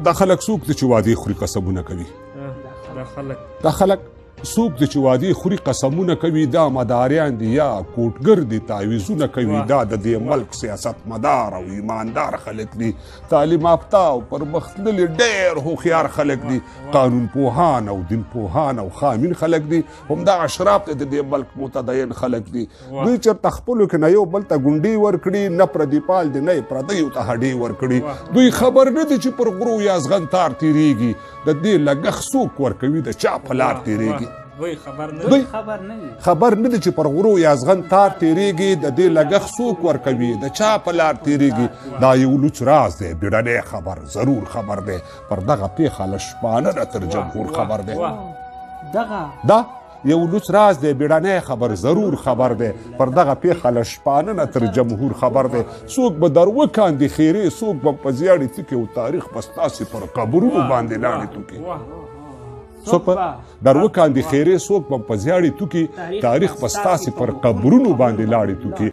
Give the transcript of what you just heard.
دا خلک څوک دي چې وعدې خوري قسمونه کوي دا خلک څوک دي چې وعدې خوري قسمونه کوي دا مداریان دي یا کوټګر دي تعویضونه کوي دا د دې ملک سیاست مدار او ایماندار خلک دي تعلیم یافته او پرمختللي ډېر هوښیار خلک دي قانون پوهان او دین پوهان او خامین خلک دي همدغه اشراف د دې ملک متدین خلک دي دوی چېرته خپلو کې نه یو بل ته ګونډې ورکړي نه پردي پال دي نه یې پردیو ته هډې ورکړي دوی خبر نه دي چې پر غرو یا ازغن تار تېرېږي د دې لګښت څوک ورکوي د چا په لار تېرېږي دوی خبر نه دي چې پر غرو یا ازغن تار تېرېږي د دې لګښت څوک ورکوي د چا په لار تېرېږي دا یو لوچ راز دی بیړنی خبر ضرور خبر دی پر دغه پیښه له شپانه نه تر جمهور خبر دی دا یو لوچ راز دی بیړنی خبر ضرور خبر دی پر دغه پیښه له شپانه نه تر جمهور خبر دی څوک به در وکاندي خیرې څوک به په زیاړې څکې او تاریخ به ستاسې پر قبرونو باندې لاړې توکي څوک به در وکاندي خیرې څوک به په زیاړې توکي تاریخ به ستاسې پر قبرونو باندې لاړې توکي